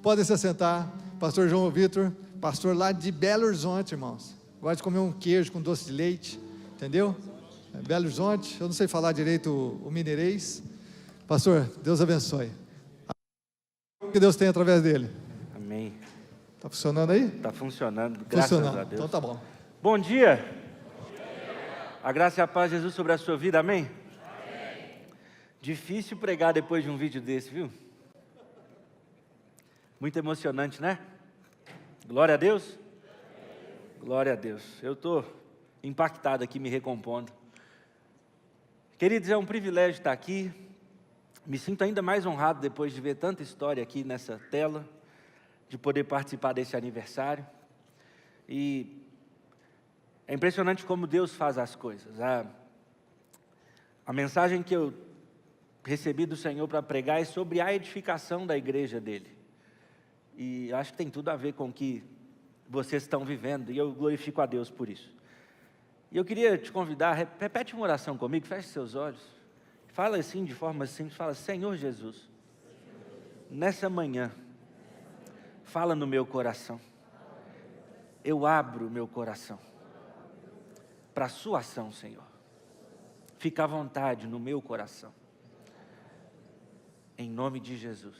Podem se assentar. Pastor João Vitor, pastor lá de Belo Horizonte, irmãos. Gosta de comer um queijo com doce de leite, entendeu? Belo Horizonte, eu não sei falar direito o mineirês. Pastor, Deus abençoe. O que Deus tem através dele? Amém. Está funcionando aí? Está funcionando, graças a Deus. Então tá bom. Bom dia. A graça e a paz de Jesus sobre a sua vida, amém? Amém. Difícil pregar depois de um vídeo desse, viu? Muito emocionante, né? Glória a Deus. Glória a Deus. Eu estou impactado aqui, me recompondo. Queridos, é um privilégio estar aqui. Me sinto ainda mais honrado depois de ver tanta história aqui nessa tela, de poder participar desse aniversário. E é impressionante como Deus faz as coisas. A mensagem que eu recebi do Senhor para pregar é sobre a edificação da igreja dele. E acho que tem tudo a ver com o que vocês estão vivendo, e eu glorifico a Deus por isso. E eu queria te convidar, repete uma oração comigo, feche seus olhos, fala assim de forma simples, fala: Senhor Jesus, nessa manhã, fala no meu coração, eu abro o meu coração para a sua ação, Senhor, fica à vontade no meu coração, em nome de Jesus,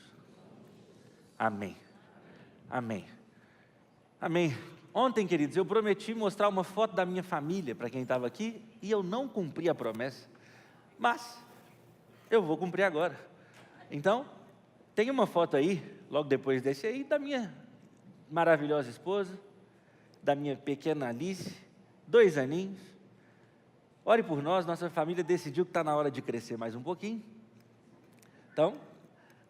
amém. Amém. Amém. Ontem, queridos, eu prometi mostrar uma foto da minha família para quem estava aqui, e eu não cumpri a promessa, mas eu vou cumprir agora. Então, tem uma foto aí, logo depois desse aí, da minha maravilhosa esposa, da minha pequena Alice, 2 aninhos. Ore por nós, nossa família decidiu que está na hora de crescer mais um pouquinho. Então,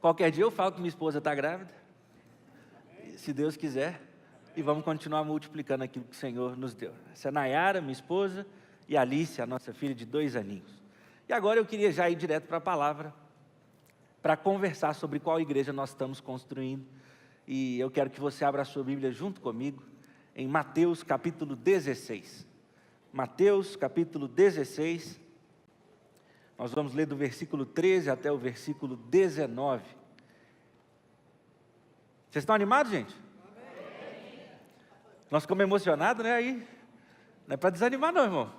qualquer dia eu falo que minha esposa está grávida, se Deus quiser, e vamos continuar multiplicando aquilo que o Senhor nos deu. Essa é a Nayara, minha esposa, e a Alice, a nossa filha de 2 aninhos. E agora eu queria já ir direto para a palavra, para conversar sobre qual igreja nós estamos construindo, e eu quero que você abra a sua Bíblia junto comigo, em Mateus capítulo 16. Mateus capítulo 16, nós vamos ler do versículo 13 até o versículo 19. Vocês estão animados, gente? Amém. Nós ficamos emocionados, né? Aí, não é para desanimar não, irmão.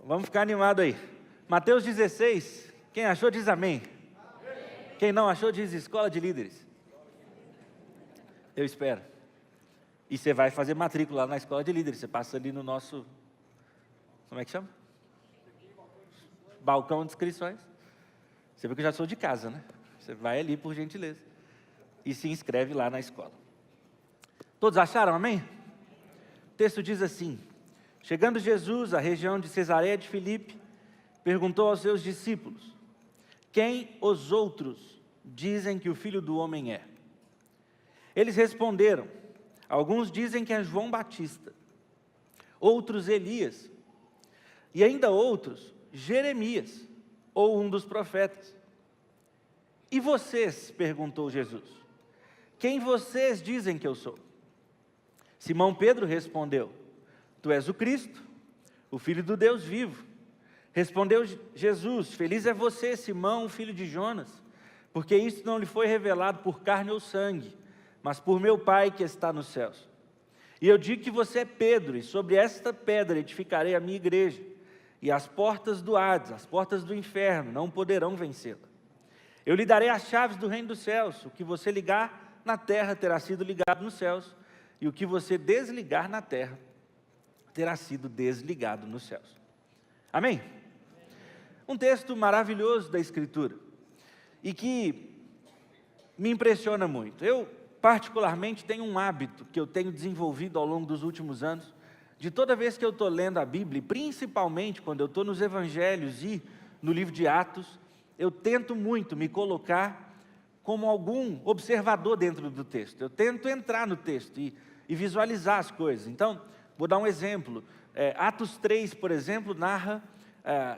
Vamos ficar animados aí. Mateus 16, quem achou diz amém. Amém. Quem não achou diz escola de líderes. Eu espero. E você vai fazer matrícula lá na escola de líderes, você passa ali no nosso, como é que chama? Balcão de inscrições. Você viu que eu já sou de casa, né? Você vai ali por gentileza e se inscreve lá na escola. Todos acharam, amém? O texto diz assim: chegando Jesus à região de Cesareia de Filipe, perguntou aos seus discípulos: quem os outros dizem que o Filho do Homem é? Eles responderam: alguns dizem que é João Batista, outros Elias, e ainda outros Jeremias, ou um dos profetas. E vocês? Perguntou Jesus. Quem vocês dizem que eu sou? Simão Pedro respondeu: tu és o Cristo, o Filho do Deus vivo. Respondeu Jesus: feliz é você, Simão, filho de Jonas, porque isso não lhe foi revelado por carne ou sangue, mas por meu Pai que está nos céus. E eu digo que você é Pedro, e sobre esta pedra edificarei a minha igreja, e as portas do Hades, as portas do inferno, não poderão vencê-la. Eu lhe darei as chaves do reino dos céus. O que você ligar na terra terá sido ligado nos céus, e o que você desligar na terra terá sido desligado nos céus. Amém? Um texto maravilhoso da Escritura, e que me impressiona muito. Eu, particularmente, tenho um hábito que eu tenho desenvolvido ao longo dos últimos anos, de toda vez que eu estou lendo a Bíblia, e principalmente quando eu estou nos Evangelhos e no livro de Atos, eu tento muito me colocar como algum observador dentro do texto. Eu tento entrar no texto e visualizar as coisas. Então, vou dar um exemplo. Atos 3, por exemplo, narra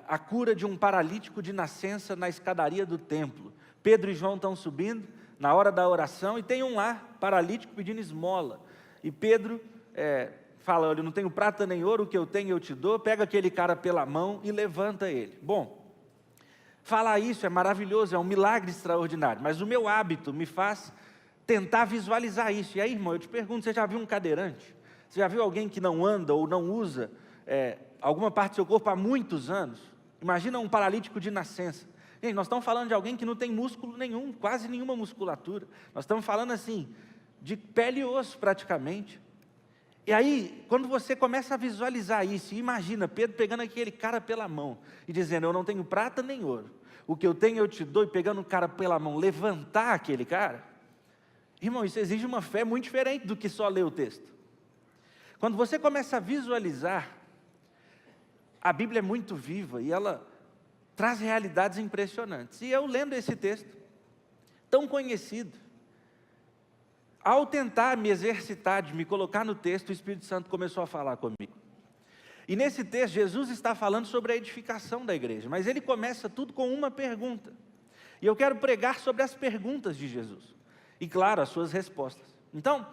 a cura de um paralítico de nascença na escadaria do templo. Pedro e João estão subindo na hora da oração, e tem um lá, paralítico, pedindo esmola. E Pedro fala: olha, eu não tenho prata nem ouro, o que eu tenho eu te dou. Pega aquele cara pela mão e levanta ele. Bom, Falar isso é maravilhoso, é um milagre extraordinário, mas o meu hábito me faz tentar visualizar isso. E aí, irmão, eu te pergunto, você já viu um cadeirante? Você já viu alguém que não anda ou não usa alguma parte do seu corpo há muitos anos? Imagina um paralítico de nascença. Gente, nós estamos falando de alguém que não tem músculo nenhum, quase nenhuma musculatura. Nós estamos falando assim, de pele e osso praticamente. E aí, quando você começa a visualizar isso, imagina Pedro pegando aquele cara pela mão e dizendo, eu não tenho prata nem ouro, o que eu tenho eu te dou, e pegando o cara pela mão, levantar aquele cara. Irmão, isso exige uma fé muito diferente do que só ler o texto. Quando você começa a visualizar, a Bíblia é muito viva e ela traz realidades impressionantes. E eu lendo esse texto, tão conhecido, ao tentar me exercitar, de me colocar no texto, o Espírito Santo começou a falar comigo. E nesse texto, Jesus está falando sobre a edificação da igreja, mas ele começa tudo com uma pergunta. E eu quero pregar sobre as perguntas de Jesus. E claro, as suas respostas. Então,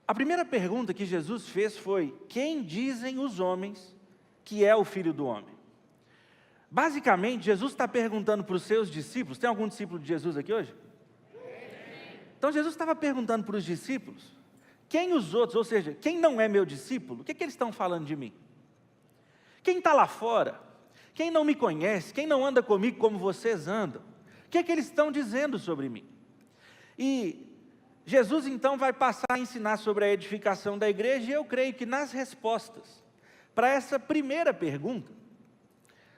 a primeira pergunta que Jesus fez foi, quem dizem os homens que é o Filho do Homem? Basicamente, Jesus está perguntando para os seus discípulos, tem algum discípulo de Jesus aqui hoje? Então Jesus estava perguntando para os discípulos, quem os outros, ou seja, quem não é meu discípulo, o que eles estão falando de mim? Quem está lá fora, quem não me conhece, quem não anda comigo como vocês andam, o que eles estão dizendo sobre mim? E Jesus então vai passar a ensinar sobre a edificação da igreja, e eu creio que nas respostas para essa primeira pergunta,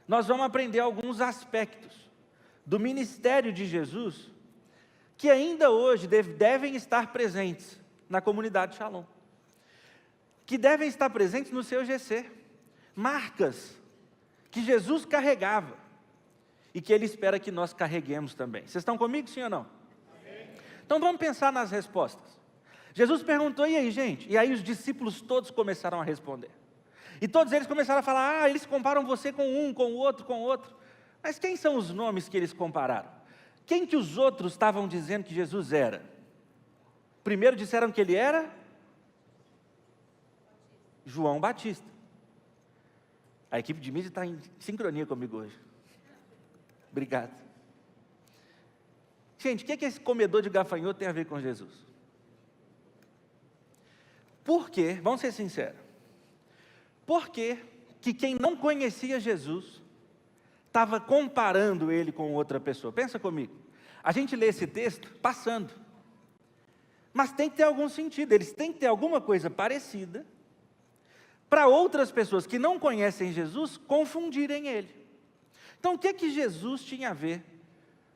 nós vamos aprender alguns aspectos do ministério de Jesus, que ainda hoje devem estar presentes na comunidade Shalom, que devem estar presentes no seu GC, marcas que Jesus carregava, e que Ele espera que nós carreguemos também. Vocês estão comigo, sim ou não? Então vamos pensar nas respostas. Jesus perguntou, e aí gente? E aí os discípulos todos começaram a responder. E todos eles começaram a falar, eles comparam você com um, com o outro, com o outro. Mas quem são os nomes que eles compararam? Quem que os outros estavam dizendo que Jesus era? Primeiro disseram que ele era João Batista. A equipe de mídia está em sincronia comigo hoje. Obrigado. Gente, o que esse comedor de gafanhoto tem a ver com Jesus? Por quê? Vamos ser sinceros. Por que quem não conhecia Jesus estava comparando ele com outra pessoa? Pensa comigo. A gente lê esse texto passando. Mas tem que ter algum sentido. Eles têm que ter alguma coisa parecida para outras pessoas que não conhecem Jesus confundirem ele. Então, o que Jesus tinha a ver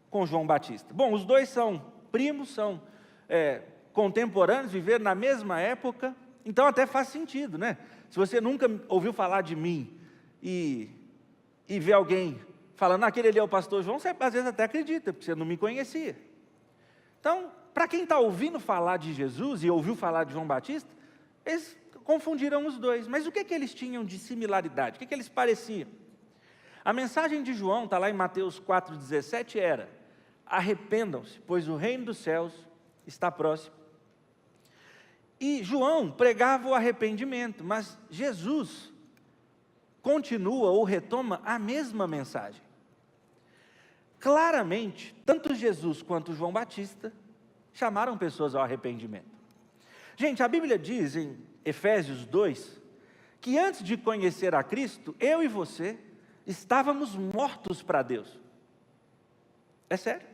com João Batista? Bom, os dois são primos, são contemporâneos, viveram na mesma época, então até faz sentido, né? Se você nunca ouviu falar de mim e vê alguém falando, aquele ali é o pastor João, você às vezes até acredita, porque você não me conhecia. Então, para quem está ouvindo falar de Jesus e ouviu falar de João Batista, eles confundiram os dois. Mas o que eles tinham de similaridade? O que eles pareciam? A mensagem de João, está lá em Mateus 4,17, era, arrependam-se, pois o reino dos céus está próximo. E João pregava o arrependimento, mas Jesus continua ou retoma a mesma mensagem. Claramente, tanto Jesus quanto João Batista chamaram pessoas ao arrependimento. Gente, a Bíblia diz em Efésios 2, que antes de conhecer a Cristo, eu e você estávamos mortos para Deus. É sério?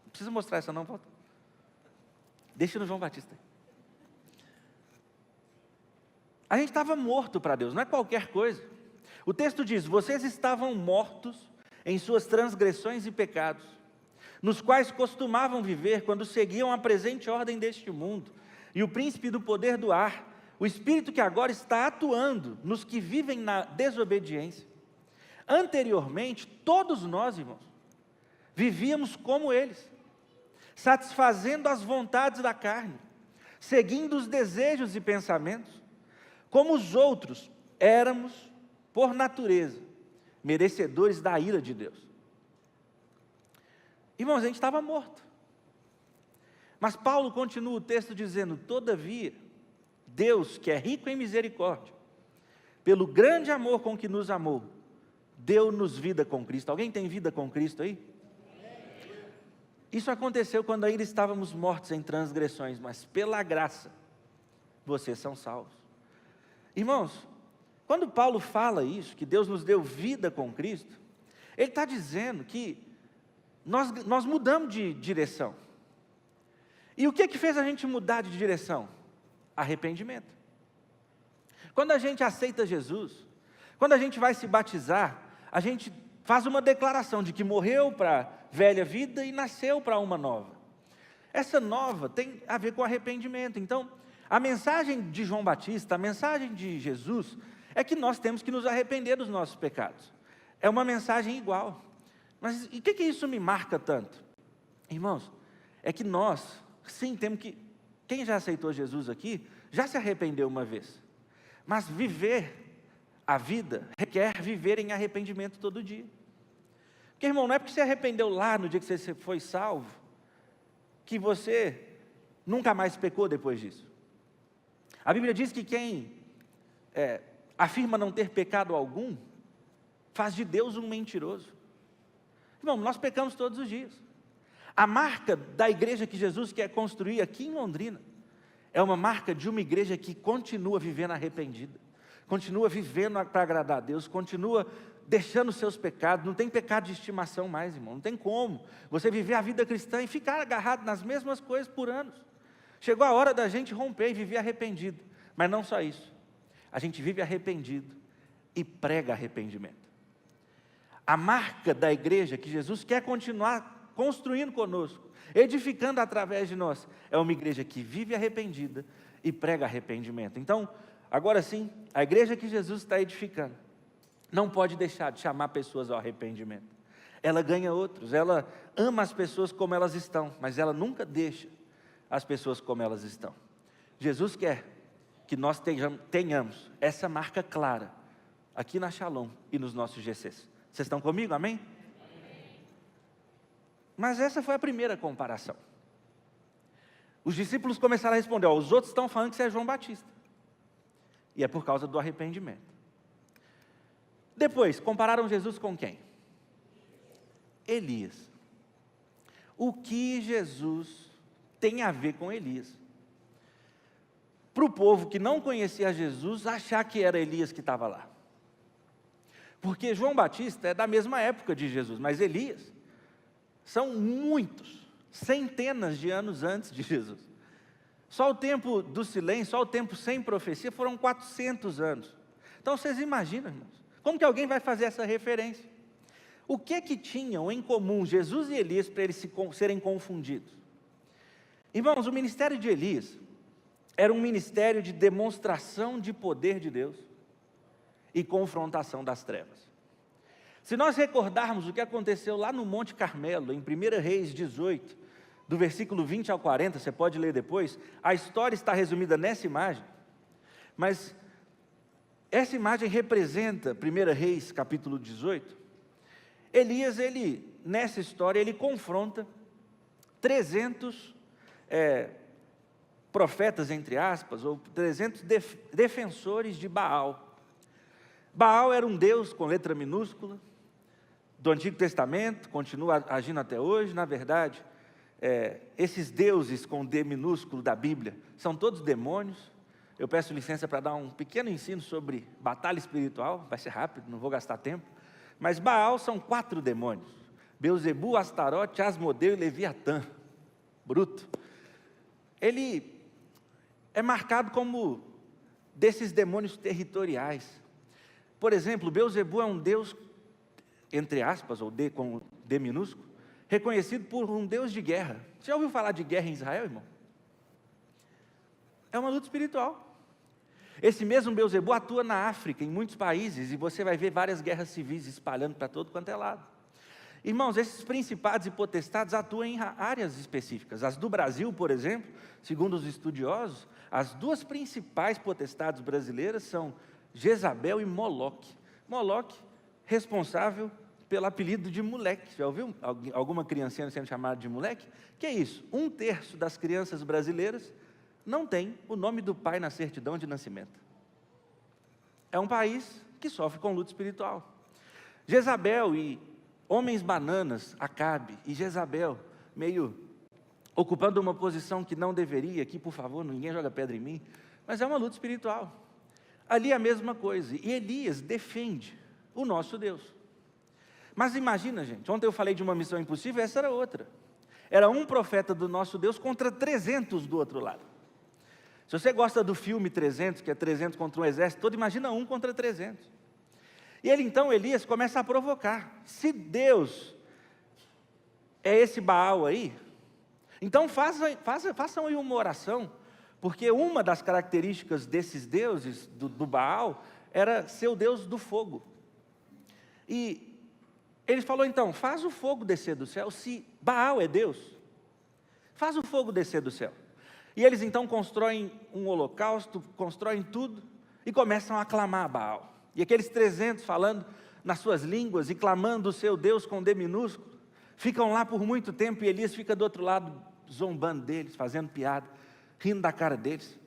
Não precisa mostrar essa não, volta. Deixa no João Batista. A gente estava morto para Deus, não é qualquer coisa. O texto diz, vocês estavam mortos em suas transgressões e pecados, nos quais costumavam viver quando seguiam a presente ordem deste mundo, e o príncipe do poder do ar, o espírito que agora está atuando nos que vivem na desobediência. Anteriormente, todos nós, irmãos, vivíamos como eles, satisfazendo as vontades da carne, seguindo os desejos e pensamentos. Como os outros, éramos, por natureza, merecedores da ira de Deus. Irmãos, a gente estava morto. Mas Paulo continua o texto dizendo, todavia, Deus, que é rico em misericórdia, pelo grande amor com que nos amou, deu-nos vida com Cristo. Alguém tem vida com Cristo aí? Isso aconteceu quando ainda estávamos mortos em transgressões, mas pela graça, vocês são salvos. Irmãos, quando Paulo fala isso, que Deus nos deu vida com Cristo, ele está dizendo que nós mudamos de direção. E o que fez a gente mudar de direção? Arrependimento. Quando a gente aceita Jesus, quando a gente vai se batizar, a gente faz uma declaração de que morreu para a velha vida e nasceu para uma nova. Essa nova tem a ver com arrependimento. Então, a mensagem de João Batista, a mensagem de Jesus, é que nós temos que nos arrepender dos nossos pecados. É uma mensagem igual. Mas e o que isso me marca tanto? Irmãos, é que nós, sim, temos que... Quem já aceitou Jesus aqui, já se arrependeu uma vez. Mas viver a vida requer viver em arrependimento todo dia. Porque, irmão, não é porque você arrependeu lá no dia que você foi salvo, que você nunca mais pecou depois disso. A Bíblia diz que quem afirma não ter pecado algum, faz de Deus um mentiroso. Irmão, nós pecamos todos os dias. A marca da igreja que Jesus quer construir aqui em Londrina, é uma marca de uma igreja que continua vivendo arrependida, continua vivendo para agradar a Deus, continua deixando os seus pecados. Não tem pecado de estimação mais, irmão, não tem como você viver a vida cristã e ficar agarrado nas mesmas coisas por anos. Chegou a hora da gente romper e viver arrependido, mas não só isso, a gente vive arrependido e prega arrependimento. A marca da igreja que Jesus quer continuar construindo conosco, edificando através de nós, é uma igreja que vive arrependida e prega arrependimento. Então, agora sim, a igreja que Jesus está edificando, não pode deixar de chamar pessoas ao arrependimento. Ela ganha outros, ela ama as pessoas como elas estão, mas ela nunca deixa as pessoas como elas estão. Jesus quer que nós tenhamos essa marca clara, aqui na Shalom e nos nossos GCs. Vocês estão comigo, amém? Mas essa foi a primeira comparação. Os discípulos começaram a responder, os outros estão falando que você é João Batista. E é por causa do arrependimento. Depois, compararam Jesus com quem? Elias. O que Jesus tem a ver com Elias? Para o povo que não conhecia Jesus, achar que era Elias que estava lá. Porque João Batista é da mesma época de Jesus, mas Elias são muitos, centenas de anos antes de Jesus. Só o tempo do silêncio, só o tempo sem profecia foram 400 anos. Então vocês imaginam, irmãos, como que alguém vai fazer essa referência? O que tinham em comum Jesus e Elias para eles serem confundidos? Irmãos, o ministério de Elias era um ministério de demonstração de poder de Deus e confrontação das trevas. Se nós recordarmos o que aconteceu lá no Monte Carmelo, em 1 Reis 18, do versículo 20 ao 40, você pode ler depois, a história está resumida nessa imagem, mas essa imagem representa 1 Reis capítulo 18, Elias, nessa história, ele confronta 300 profetas, entre aspas, ou 300 defensores de Baal. Baal era um deus com letra minúscula, do Antigo Testamento, continua agindo até hoje. Na verdade, esses deuses com D minúsculo da Bíblia, são todos demônios. Eu peço licença para dar um pequeno ensino sobre batalha espiritual, vai ser rápido, não vou gastar tempo. Mas Baal são 4 demônios, Belzebu, Astarote, Asmodeu e Leviatã, bruto. Ele é marcado como desses demônios territoriais. Por exemplo, Belzebu é um deus, entre aspas, ou com D minúsculo, reconhecido por um deus de guerra. Você já ouviu falar de guerra em Israel, irmão? É uma luta espiritual. Esse mesmo Belzebu atua na África, em muitos países, e você vai ver várias guerras civis espalhando para todo quanto é lado. Irmãos, esses principados e potestades atuam em áreas específicas. As do Brasil, por exemplo, segundo os estudiosos, as 2 principais potestades brasileiras são Jezabel e Moloque. Moloque, responsável pelo apelido de moleque. Já ouviu alguma criancinha sendo chamada de moleque? Que é isso? 1/3 das crianças brasileiras não tem o nome do pai na certidão de nascimento. É um país que sofre com luta espiritual. Jezabel e homens bananas, Acabe e Jezabel, meio ocupando uma posição que não deveria, aqui por favor, ninguém joga pedra em mim, mas é uma luta espiritual. Ali é a mesma coisa, e Elias defende o nosso Deus. Mas imagina, gente, ontem eu falei de uma missão impossível, essa era outra. Era um profeta do nosso Deus contra 300 do outro lado. Se você gosta do filme 300, que é 300 contra um exército todo, imagina 1 contra 300. E ele então, Elias, começa a provocar. Se Deus é esse Baal aí, então façam aí uma oração, porque uma das características desses deuses, do Baal, era ser o Deus do fogo. E ele falou então, faz o fogo descer do céu, se Baal é Deus, faz o fogo descer do céu. E eles então constroem um holocausto, constroem tudo, e começam a clamar a Baal. E aqueles 300 falando nas suas línguas, e clamando o seu Deus com D minúsculo, ficam lá por muito tempo, e Elias fica do outro lado, zombando deles, fazendo piada, rindo da cara deles.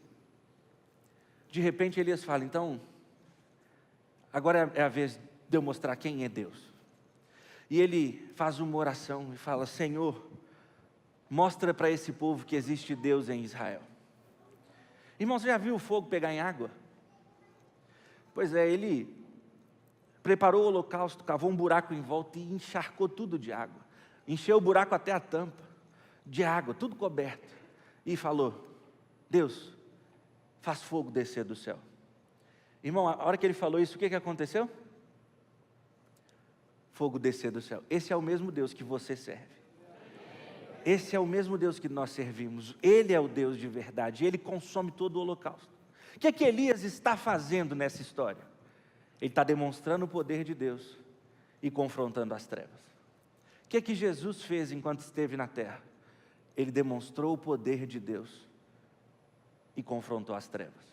De repente Elias fala, então, agora é a vez de eu mostrar quem é Deus. E ele faz uma oração e fala, Senhor, mostra para esse povo que existe Deus em Israel. Irmão, você já viu o fogo pegar em água? Pois é, ele preparou o holocausto, cavou um buraco em volta e encharcou tudo de água. Encheu o buraco até a tampa de água, tudo coberto. E falou, Deus, faz fogo descer do céu. Irmão, a hora que ele falou isso, o que aconteceu? Fogo descer do céu. Esse é o mesmo Deus que você serve. Esse é o mesmo Deus que nós servimos. Ele é o Deus de verdade. Ele consome todo o holocausto. O que é que Elias está fazendo nessa história? Ele está demonstrando o poder de Deus e confrontando as trevas. O que é que Jesus fez enquanto esteve na terra? Ele demonstrou o poder de Deus e confrontou as trevas.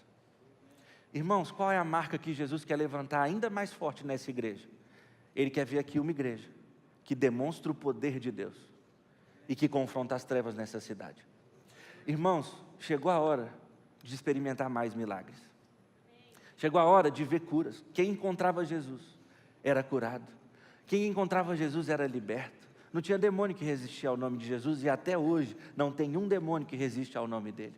Irmãos, qual é a marca que Jesus quer levantar ainda mais forte nessa igreja? Ele quer ver aqui uma igreja que demonstra o poder de Deus e que confronta as trevas nessa cidade. Irmãos, chegou a hora de experimentar mais milagres. Chegou a hora de ver curas. Quem encontrava Jesus era curado. Quem encontrava Jesus era liberto. Não tinha demônio que resistia ao nome de Jesus, e até hoje não tem um demônio que resiste ao nome dele.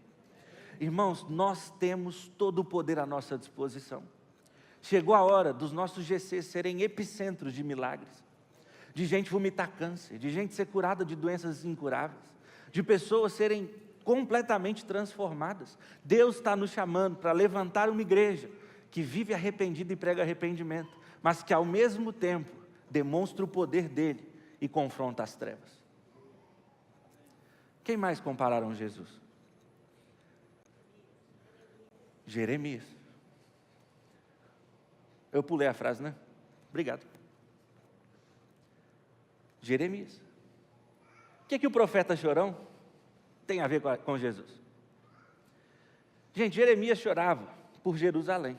Irmãos, nós temos todo o poder à nossa disposição. Chegou a hora dos nossos GCs serem epicentros de milagres, de gente vomitar câncer, de gente ser curada de doenças incuráveis, de pessoas serem completamente transformadas. Deus está nos chamando para levantar uma igreja que vive arrependida e prega arrependimento, mas que ao mesmo tempo demonstra o poder dele e confronta as trevas. Quem mais compararam Jesus? Jeremias. Eu pulei a frase, né? Obrigado. Jeremias. O que o profeta chorão tem a ver com Jesus? Gente, Jeremias chorava por Jerusalém.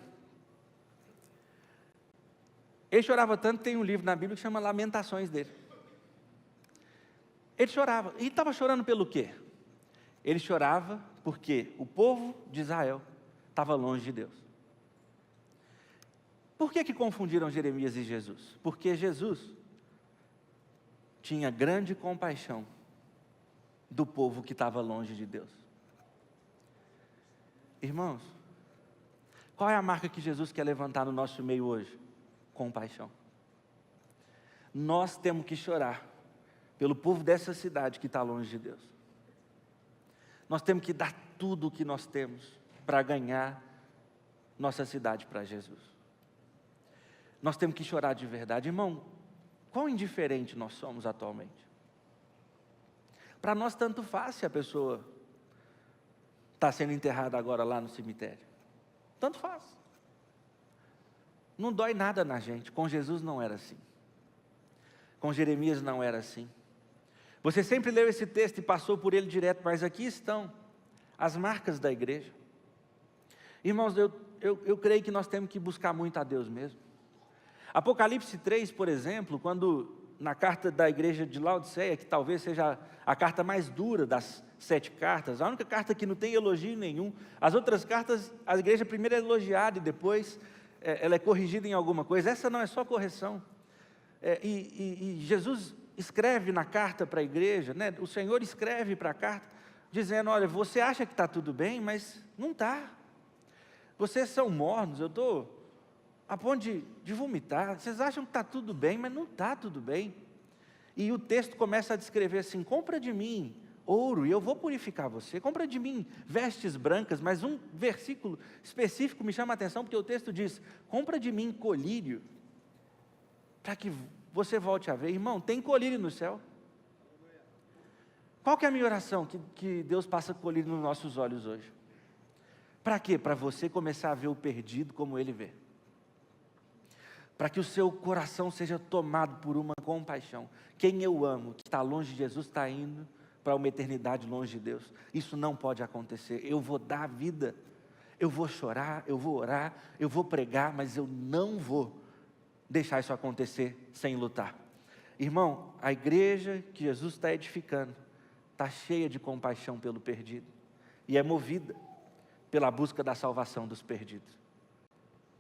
Ele chorava tanto que tem um livro na Bíblia que chama Lamentações dele. Ele chorava. E estava chorando pelo quê? Ele chorava porque o povo de Israel estava longe de Deus. Por que confundiram Jeremias e Jesus? Porque Jesus tinha grande compaixão do povo que estava longe de Deus. Irmãos, qual é a marca que Jesus quer levantar no nosso meio hoje? Compaixão. Nós temos que chorar pelo povo dessa cidade que está longe de Deus. Nós temos que dar tudo o que nós temos para ganhar nossa cidade para Jesus. Nós temos que chorar de verdade. Irmão, quão indiferente nós somos atualmente? Para nós tanto faz se a pessoa está sendo enterrada agora lá no cemitério. Tanto faz. Não dói nada na gente. Com Jesus não era assim. Com Jeremias não era assim. Você sempre leu esse texto e passou por ele direto, mas aqui estão as marcas da igreja. Irmãos, eu creio que nós temos que buscar muito a Deus mesmo. Apocalipse 3, por exemplo, quando na carta da igreja de Laodiceia, que talvez seja a carta mais dura das 7 cartas, a única carta que não tem elogio nenhum, as outras cartas, a igreja primeiro é elogiada e depois ela é corrigida em alguma coisa. Essa não é só correção. e Jesus escreve na carta para a igreja, né? O Senhor escreve para a carta, dizendo, olha, você acha que está tudo bem, mas não está. Vocês são mornos, eu estou a ponto de vomitar. Vocês acham que está tudo bem, mas não está tudo bem. E o texto começa a descrever assim, compra de mim ouro e eu vou purificar você. Compra de mim vestes brancas, mas um versículo específico me chama a atenção, porque o texto diz, compra de mim colírio, para que você volte a ver. Irmão, tem colírio no céu. Qual que é a minha oração? Que Deus passa colírio nos nossos olhos hoje. Para quê? Para você começar a ver o perdido como Ele vê. Para que o seu coração seja tomado por uma compaixão. Quem eu amo, que está longe de Jesus, está indo para uma eternidade longe de Deus. Isso não pode acontecer. Eu vou dar a vida, eu vou chorar, eu vou orar, eu vou pregar, mas eu não vou deixar isso acontecer sem lutar. Irmão, a igreja que Jesus está edificando está cheia de compaixão pelo perdido e é movida pela busca da salvação dos perdidos.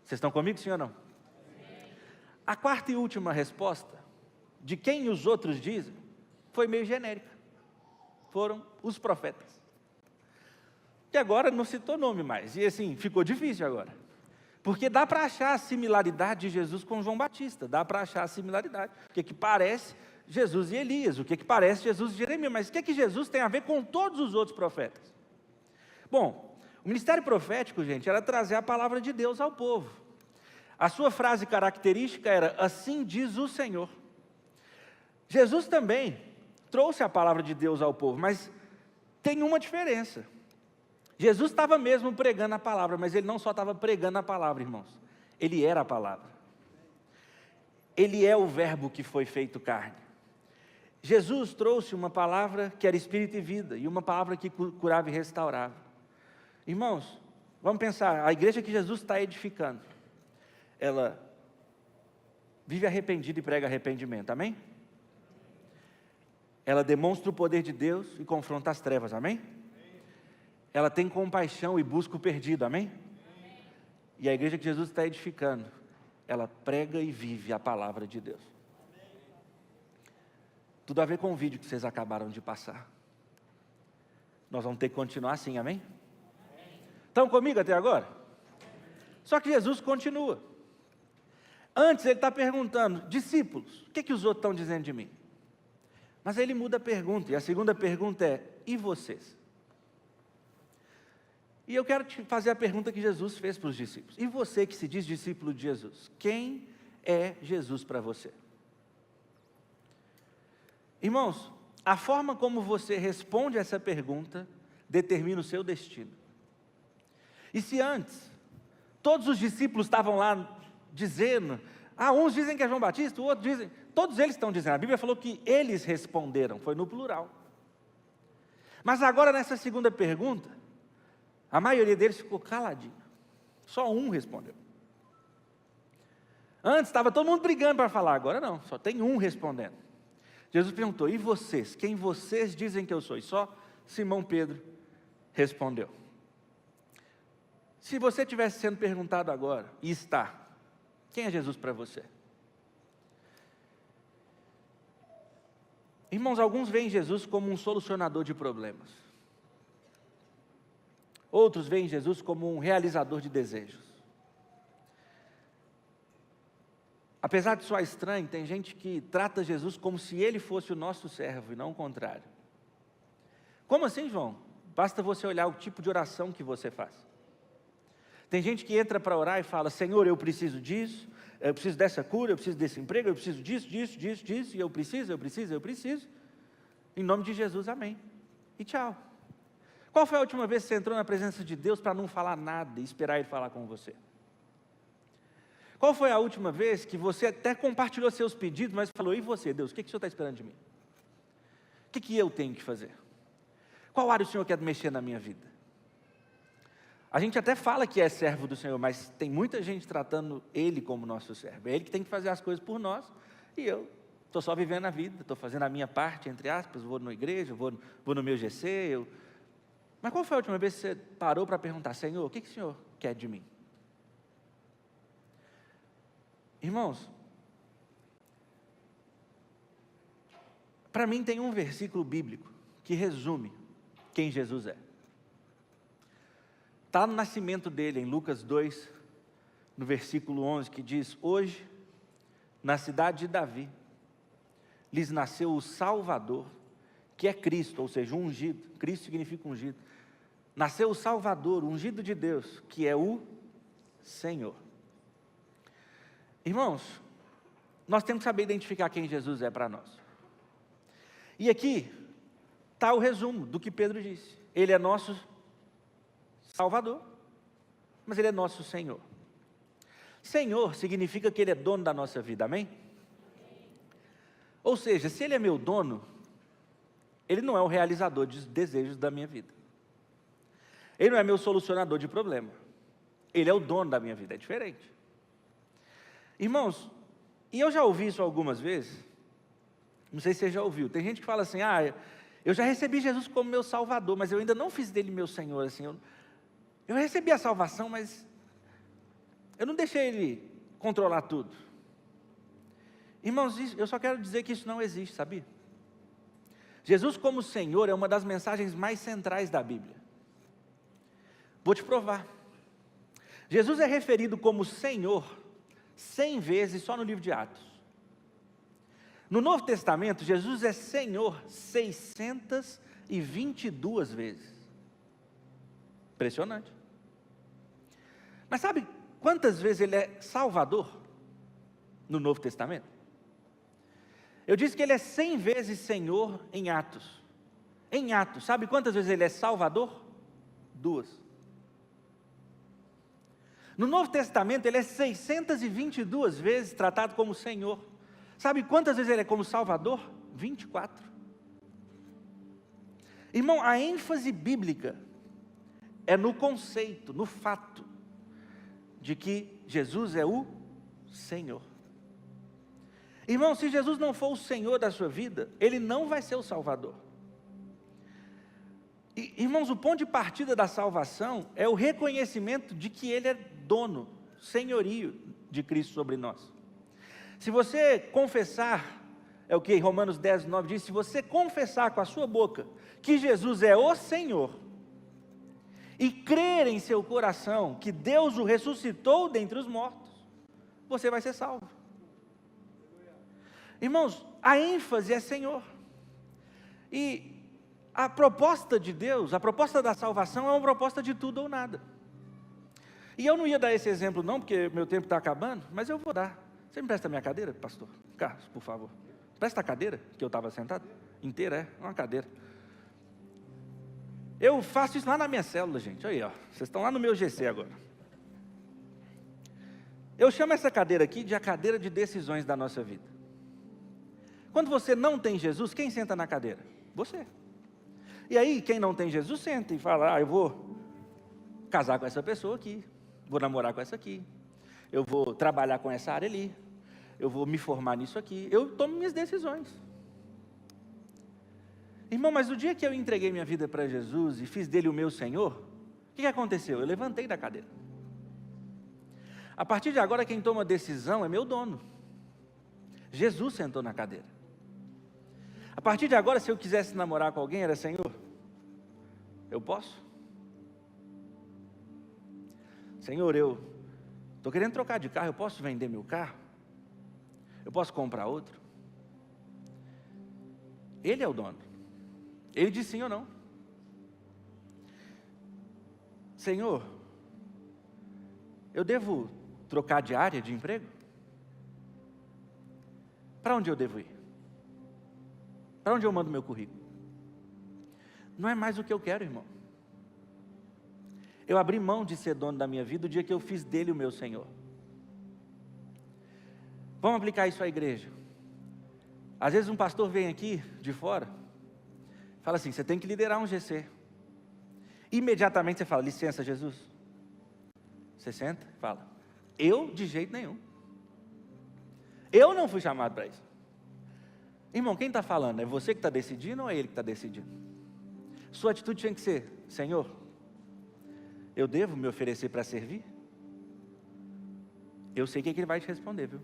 Vocês estão comigo, sim ou não? A quarta e última resposta, de quem os outros dizem, foi meio genérica. Foram os profetas. Que agora não citou nome mais. E assim, ficou difícil agora. Porque dá para achar a similaridade de Jesus com João Batista. Dá para achar a similaridade. O que parece Jesus e Elias. O que parece Jesus e Jeremias. Mas o que Jesus tem a ver com todos os outros profetas? Bom, o ministério profético, gente, era trazer a palavra de Deus ao povo. A sua frase característica era, assim diz o Senhor. Jesus também trouxe a palavra de Deus ao povo, mas tem uma diferença. Jesus estava mesmo pregando a palavra, mas Ele não só estava pregando a palavra, irmãos. Ele era a palavra. Ele é o verbo que foi feito carne. Jesus trouxe uma palavra que era espírito e vida, e uma palavra que curava e restaurava. Irmãos, vamos pensar, a igreja que Jesus está edificando, ela vive arrependida e prega arrependimento, amém? Ela demonstra o poder de Deus e confronta as trevas, amém? Ela tem compaixão e busca o perdido, amém? E a igreja que Jesus está edificando, ela prega e vive a palavra de Deus. Tudo a ver com o vídeo que vocês acabaram de passar. Nós vamos ter que continuar assim, amém? Estão comigo até agora? Só que Jesus continua. Antes ele está perguntando, discípulos, o que os outros estão dizendo de mim? Mas ele muda a pergunta, e a segunda pergunta é, e vocês? E eu quero te fazer a pergunta que Jesus fez para os discípulos. E você que se diz discípulo de Jesus, quem é Jesus para você? Irmãos, a forma como você responde essa pergunta determina o seu destino. E se antes, todos os discípulos estavam lá dizendo, uns dizem que é João Batista, outros dizem, todos eles estão dizendo, a Bíblia falou que eles responderam, foi no plural. Mas agora nessa segunda pergunta, a maioria deles ficou caladinho, só um respondeu. Antes estava todo mundo brigando para falar, agora não, só tem um respondendo. Jesus perguntou, e vocês, quem vocês dizem que eu sou? E só Simão Pedro respondeu. Se você estivesse sendo perguntado agora, e está, quem é Jesus para você? Irmãos, alguns veem Jesus como um solucionador de problemas. Outros veem Jesus como um realizador de desejos. Apesar de soar estranho, tem gente que trata Jesus como se Ele fosse o nosso servo e não o contrário. Como assim, João? Basta você olhar o tipo de oração que você faz. Tem gente que entra para orar e fala, Senhor, eu preciso disso, eu preciso dessa cura, eu preciso desse emprego, eu preciso disso, e eu preciso. Em nome de Jesus, amém. E tchau. Qual foi a última vez que você entrou na presença de Deus para não falar nada e esperar Ele falar com você? Qual foi a última vez que você até compartilhou seus pedidos, mas falou, e você, Deus, o que o Senhor está esperando de mim? O que eu tenho que fazer? Qual área o Senhor quer mexer na minha vida? A gente até fala que é servo do Senhor, mas tem muita gente tratando Ele como nosso servo. É Ele que tem que fazer as coisas por nós, e eu estou só vivendo a vida, estou fazendo a minha parte, entre aspas, vou na igreja, vou no meu GC. Mas qual foi a última vez que você parou para perguntar, Senhor, o que o Senhor quer de mim? Irmãos, Para mim tem um versículo bíblico que resume quem Jesus é. Está no nascimento dele, em Lucas 2, no versículo 11, que diz: hoje, na cidade de Davi, lhes nasceu o Salvador, que é Cristo, ou seja, um ungido. Cristo significa ungido. Nasceu o Salvador, o ungido de Deus, que é o Senhor. Irmãos, nós temos que saber identificar quem Jesus é para nós. E aqui está o resumo do que Pedro disse. Ele é nosso Salvador, mas Ele é nosso Senhor. Senhor significa que Ele é dono da nossa vida, amém? Ou seja, se Ele é meu dono, Ele não é o realizador de desejos da minha vida. Ele não é meu solucionador de problema. Ele é o dono da minha vida, é diferente. Irmãos, e eu já ouvi isso algumas vezes, não sei se você já ouviu, tem gente que fala assim: eu já recebi Jesus como meu Salvador, mas eu ainda não fiz dele meu Senhor, assim, eu recebi a salvação, mas eu não deixei Ele controlar tudo. Irmãos, eu só quero dizer que isso não existe, sabia? Jesus como Senhor é uma das mensagens mais centrais da Bíblia. Vou te provar. Jesus é referido como Senhor 100 vezes só no livro de Atos. No Novo Testamento, Jesus é Senhor 622 vezes. Impressionante. Mas sabe quantas vezes Ele é Salvador no Novo Testamento? Eu disse que Ele é 100 vezes Senhor em Atos. Em Atos, sabe quantas vezes Ele é Salvador? 2. No Novo Testamento, Ele é 622 vezes tratado como Senhor. Sabe quantas vezes Ele é como Salvador? 24. Irmão, a ênfase bíblica é no conceito, no fato de que Jesus é o Senhor. Irmão, se Jesus não for o Senhor da sua vida, Ele não vai ser o Salvador. Irmãos, o ponto de partida da salvação é o reconhecimento de que Ele é dono, senhorio de Cristo sobre nós. Se você confessar, é o que Romanos 10, 9 diz: se você confessar com a sua boca que Jesus é o Senhor, e crer em seu coração que Deus o ressuscitou dentre os mortos, você vai ser salvo. Irmãos, a ênfase é Senhor. E a proposta de Deus, a proposta da salvação é uma proposta de tudo ou nada. E eu não ia dar esse exemplo não, porque meu tempo está acabando, mas eu vou dar. Você me presta a minha cadeira, pastor? Carlos, por favor. Presta a cadeira que eu estava sentado, inteira, é uma cadeira. Eu faço isso lá na minha célula, gente. Olha aí, ó. Vocês estão lá no meu GC agora. Eu chamo essa cadeira aqui de a cadeira de decisões da nossa vida. Quando você não tem Jesus, quem senta na cadeira? Você. E aí, quem não tem Jesus, senta e fala: eu vou casar com essa pessoa aqui, vou namorar com essa aqui, eu vou trabalhar com essa área ali, eu vou me formar nisso aqui, eu tomo minhas decisões. Irmão, mas o dia que eu entreguei minha vida para Jesus e fiz dele o meu Senhor, o que aconteceu? Eu levantei da cadeira. A partir de agora, quem toma decisão é meu dono. Jesus sentou na cadeira. A partir de agora, se eu quisesse namorar com alguém, era: Senhor, eu posso? Senhor, eu estou querendo trocar de carro, eu posso vender meu carro? Eu posso comprar outro? Ele é o dono. Ele diz sim ou não. Senhor, eu devo trocar de área de emprego? Para onde eu devo ir? Para onde eu mando meu currículo? Não é mais o que eu quero, irmão. Eu abri mão de ser dono da minha vida o dia que eu fiz dele o meu Senhor. Vamos aplicar isso à igreja. Às vezes um pastor vem aqui de fora, fala assim: você tem que liderar um GC. Imediatamente você fala: licença, Jesus. Você senta e fala: eu de jeito nenhum. Eu não fui chamado para isso. Irmão, quem está falando? É você que está decidindo ou é ele que está decidindo? Sua atitude tinha que ser: Senhor, eu devo me oferecer para servir? Eu sei o que ele vai te responder, viu?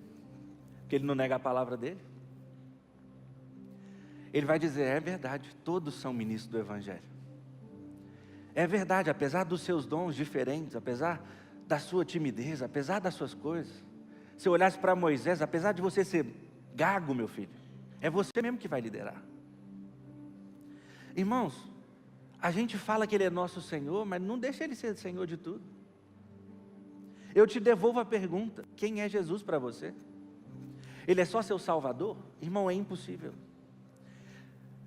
Porque ele não nega a palavra dele. ele vai dizer, é verdade, todos são ministros do Evangelho. É verdade, apesar dos seus dons diferentes, apesar da sua timidez, apesar das suas coisas. Se eu olhasse para Moisés, apesar de você ser gago, meu filho, é você mesmo que vai liderar. Irmãos, a gente fala que Ele é nosso Senhor, mas não deixa Ele ser Senhor de tudo. Eu te devolvo a pergunta, quem é Jesus para você? Ele é só seu Salvador? Irmão, é impossível.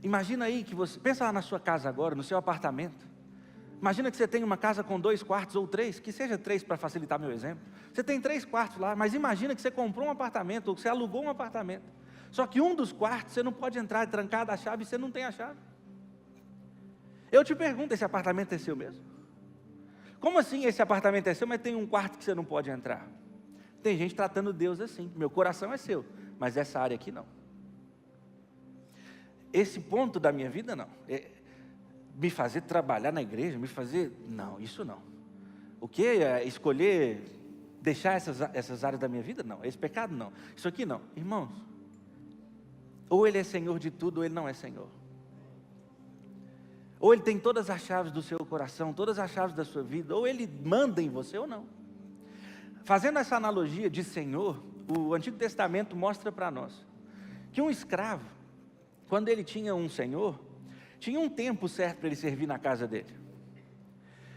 Imagina aí que você, pensa lá na sua casa agora, no seu apartamento. Imagina que você tem uma casa com 2 quartos ou 3, que seja 3 para facilitar meu exemplo. Você tem 3 quartos lá, mas imagina que você comprou um apartamento, ou que você alugou um apartamento. Só que um dos quartos você não pode entrar, é trancado a chave e você não tem a chave. Eu te pergunto, esse apartamento é seu mesmo? Como assim esse apartamento é seu, mas tem um quarto que você não pode entrar? Tem gente tratando Deus assim, meu coração é seu, mas essa área aqui não. Esse ponto da minha vida não. Me fazer trabalhar na igreja, não, isso não. O que é escolher, deixar essas áreas da minha vida? Não, esse pecado não, isso aqui não. Irmãos, ou Ele é Senhor de tudo, ou Ele não é Senhor. Ou Ele tem todas as chaves do seu coração, todas as chaves da sua vida, ou Ele manda em você ou não. Fazendo essa analogia de Senhor, o Antigo Testamento mostra para nós que um escravo, quando ele tinha um senhor, tinha um tempo certo para ele servir na casa dele.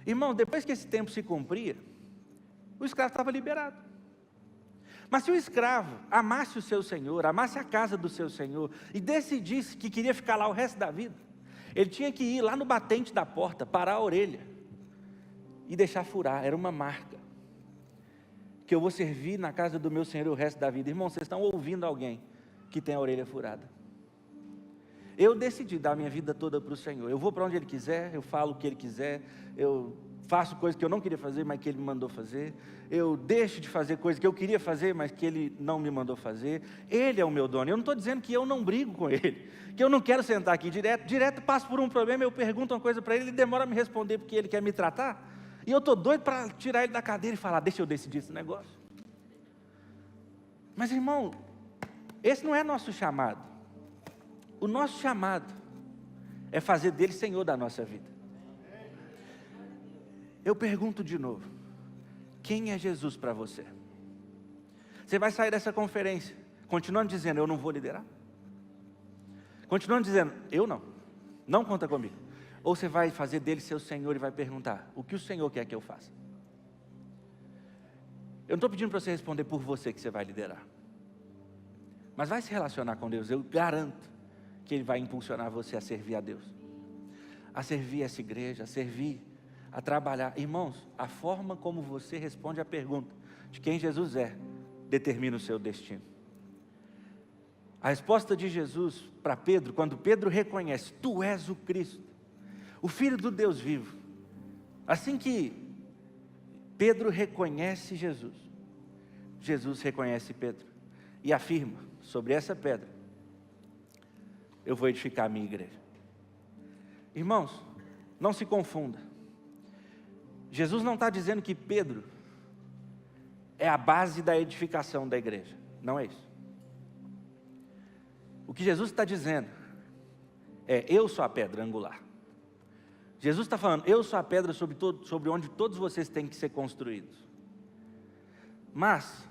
Irmão, depois que esse tempo se cumpria, o escravo estava liberado. Mas se o escravo amasse o seu senhor, amasse a casa do seu senhor, e decidisse que queria ficar lá o resto da vida, ele tinha que ir lá no batente da porta, parar a orelha, e deixar furar, era uma marca. Que eu vou servir na casa do meu senhor o resto da vida. Irmão, vocês estão ouvindo alguém que tem a orelha furada. Eu decidi dar minha vida toda para o Senhor. Eu vou para onde Ele quiser, eu falo o que Ele quiser, eu faço coisas que eu não queria fazer, mas que Ele me mandou fazer. Eu deixo de fazer coisas que eu queria fazer, mas que Ele não me mandou fazer. Ele é o meu dono. Eu não estou dizendo que eu não brigo com Ele, que eu não quero sentar aqui direto passo por um problema, eu pergunto uma coisa para Ele, Ele demora a me responder porque Ele quer me tratar. E eu estou doido para tirar Ele da cadeira e falar, deixa eu decidir esse negócio. Mas irmão, esse não é nosso chamado. O nosso chamado é fazer dele Senhor da nossa vida. Eu pergunto de novo, quem é Jesus para você? Você vai sair dessa conferência continuando dizendo, eu não vou liderar? Continuando dizendo, eu não conta comigo. Ou você vai fazer dele seu Senhor e vai perguntar, o que o Senhor quer que eu faça? Eu não estou pedindo para você responder por você que você vai liderar. Mas vai se relacionar com Deus, eu garanto que Ele vai impulsionar você a servir a Deus, a servir essa igreja, a servir, a trabalhar. Irmãos, a forma como você responde à pergunta de quem Jesus é, determina o seu destino. A resposta de Jesus para Pedro, quando Pedro reconhece, tu és o Cristo, o Filho do Deus vivo. Assim que Pedro reconhece Jesus, Jesus reconhece Pedro e afirma, sobre essa pedra, eu vou edificar a minha igreja. Irmãos, não se confunda. Jesus não está dizendo que Pedro é a base da edificação da igreja. Não é isso. O que Jesus está dizendo é, eu sou a pedra angular. Jesus está falando, eu sou a pedra sobre onde todos vocês têm que ser construídos. Mas,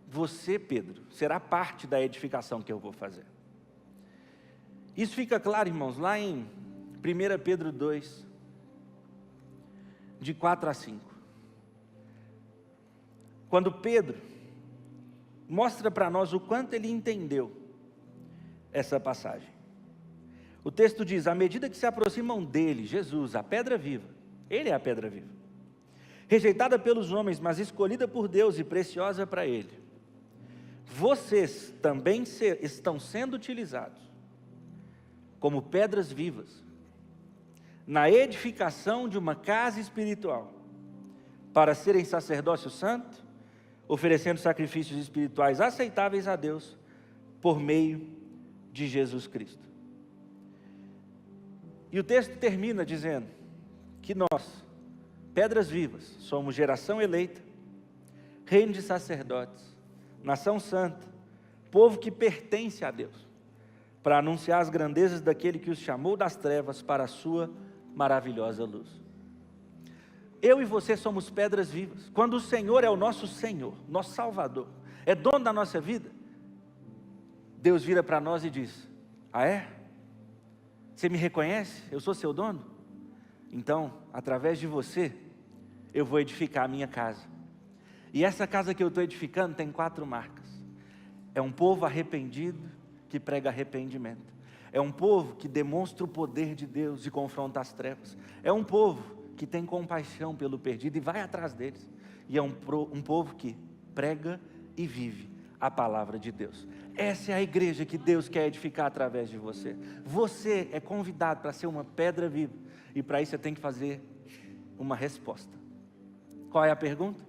você, Pedro, será parte da edificação que eu vou fazer. Isso fica claro, irmãos, lá em 1 Pedro 2, de 4 a 5. Quando Pedro mostra para nós o quanto ele entendeu essa passagem. O texto diz, à medida que se aproximam dele, Jesus, a pedra viva, Ele é a pedra viva, rejeitada pelos homens, mas escolhida por Deus e preciosa para Ele, vocês também estão sendo utilizados como pedras vivas, na edificação de uma casa espiritual, para serem sacerdócio santo, oferecendo sacrifícios espirituais aceitáveis a Deus, por meio de Jesus Cristo. E o texto termina dizendo, que nós, pedras vivas, somos geração eleita, reino de sacerdotes, nação santa, povo que pertence a Deus, para anunciar as grandezas daquele que os chamou das trevas para a sua maravilhosa luz. Eu e você somos pedras vivas. Quando o Senhor é o nosso Senhor, nosso Salvador, é dono da nossa vida, Deus vira para nós e diz: ah é? Você me reconhece? Eu sou seu dono? Então, através de você, eu vou edificar a minha casa. E essa casa que eu estou edificando tem 4 marcas. É um povo arrependido que prega arrependimento. É um povo que demonstra o poder de Deus e confronta as trevas. É um povo que tem compaixão pelo perdido e vai atrás deles. E é um povo que prega e vive a palavra de Deus. Essa é a igreja que Deus quer edificar através de você. Você é convidado para ser uma pedra viva. E para isso você tem que fazer uma resposta. Qual é a pergunta?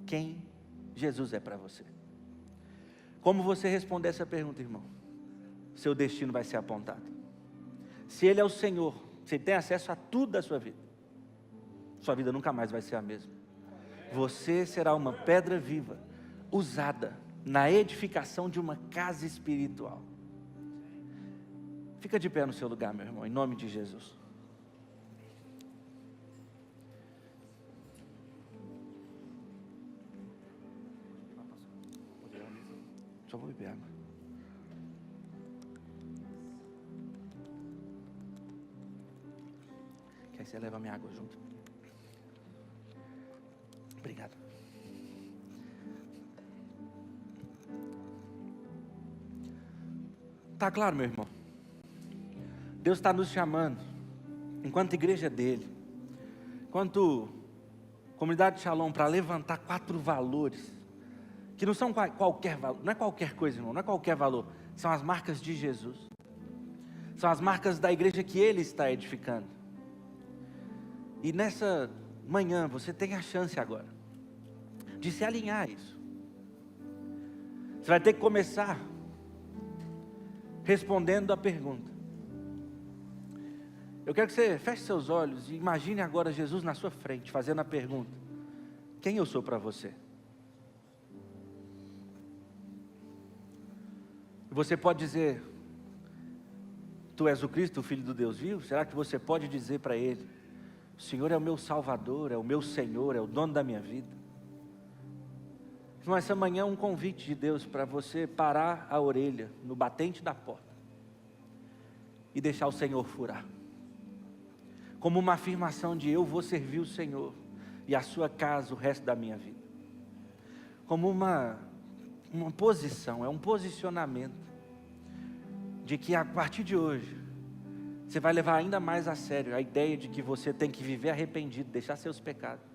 Quem Jesus é para você? Como você responder essa pergunta, irmão? Seu destino vai ser apontado. Se Ele é o Senhor, se Ele tem acesso a tudo da sua vida nunca mais vai ser a mesma. Você será uma pedra viva, usada na edificação de uma casa espiritual. Fica de pé no seu lugar, meu irmão, em nome de Jesus. Só vou beber água. Que aí você leva a minha água junto. Obrigado. Tá claro, meu irmão? Deus está nos chamando, enquanto igreja dele, enquanto comunidade de Shalom, para levantar 4 valores, que não são qualquer valor, não é qualquer coisa, irmão, não é qualquer valor, são as marcas de Jesus, são as marcas da igreja que Ele está edificando. E nessa manhã, você tem a chance agora, de se alinhar a isso. Você vai ter que começar respondendo a pergunta. Eu quero que você feche seus olhos e imagine agora Jesus na sua frente, fazendo a pergunta: quem eu sou para você? Você pode dizer: tu és o Cristo, o Filho do Deus vivo? Será que você pode dizer para Ele: o Senhor é o meu Salvador, é o meu Senhor, é o dono da minha vida? Então, essa manhã é um convite de Deus para você parar a orelha no batente da porta e deixar o Senhor furar, como uma afirmação de: eu vou servir o Senhor e a sua casa o resto da minha vida, como uma posição, é um posicionamento de que a partir de hoje você vai levar ainda mais a sério a ideia de que você tem que viver arrependido, deixar seus pecados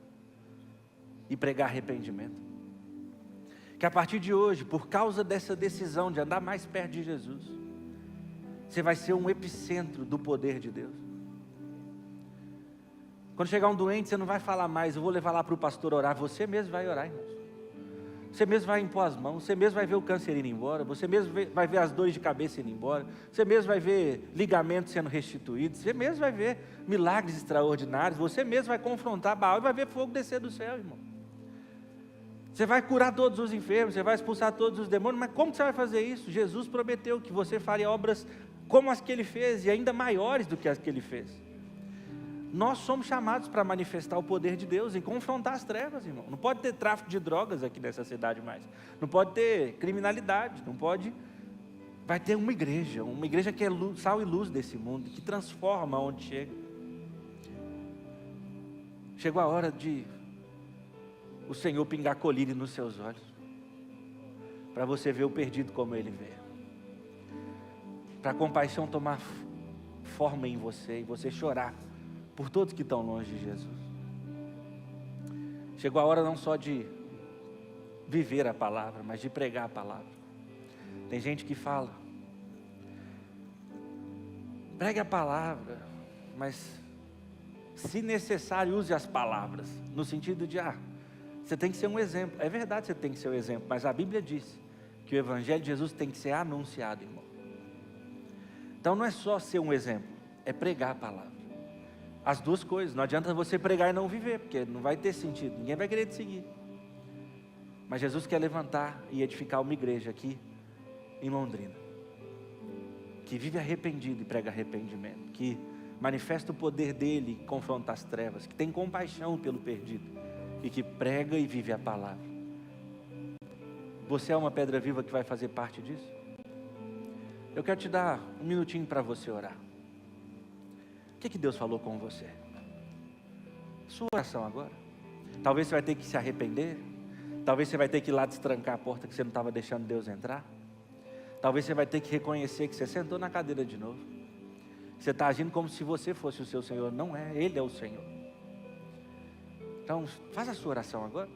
e pregar arrependimento. Que a partir de hoje, por causa dessa decisão de andar mais perto de Jesus, você vai ser um epicentro do poder de Deus. Quando chegar um doente, você não vai falar mais: eu vou levar lá para o pastor orar. Você mesmo vai orar, irmãos. Você mesmo vai impor as mãos, você mesmo vai ver o câncer indo embora, você mesmo vai ver as dores de cabeça indo embora, você mesmo vai ver ligamentos sendo restituídos, você mesmo vai ver milagres extraordinários, você mesmo vai confrontar Baal e vai ver fogo descer do céu, irmão. Você vai curar todos os enfermos, você vai expulsar todos os demônios, mas como que você vai fazer isso? Jesus prometeu que você faria obras como as que Ele fez e ainda maiores do que as que Ele fez. Nós somos chamados para manifestar o poder de Deus e confrontar as trevas, irmão. Não pode ter tráfico de drogas aqui nessa cidade mais. Não pode ter criminalidade. Não pode. Vai ter uma igreja que é luz, sal e luz desse mundo, que transforma onde chega. Chegou a hora de o Senhor pingar colírio nos seus olhos, para você ver o perdido como Ele vê, para a compaixão tomar forma em você e você chorar por todos que estão longe de Jesus. Chegou a hora não só de viver a palavra, mas de pregar a palavra. Tem gente que fala: pregue a palavra, mas se necessário use as palavras, no sentido de: você tem que ser um exemplo. É verdade, você tem que ser um exemplo, mas a Bíblia diz que o Evangelho de Jesus tem que ser anunciado, irmão. Então não é só ser um exemplo, é pregar a palavra. As duas coisas. Não adianta você pregar e não viver, porque não vai ter sentido, ninguém vai querer te seguir. Mas Jesus quer levantar e edificar uma igreja aqui em Londrina, que vive arrependido e prega arrependimento, que manifesta o poder dele e confronta as trevas, que tem compaixão pelo perdido e que prega e vive a palavra. Você é uma pedra viva que vai fazer parte disso? Eu quero te dar um minutinho para você orar. O que Deus falou com você? Sua oração agora. Talvez você vai ter que se arrepender. Talvez você vai ter que ir lá destrancar a porta que você não estava deixando Deus entrar. Talvez você vai ter que reconhecer que você sentou na cadeira de novo. Você está agindo como se você fosse o seu Senhor. Não é, Ele é o Senhor. Então, faz a sua oração agora.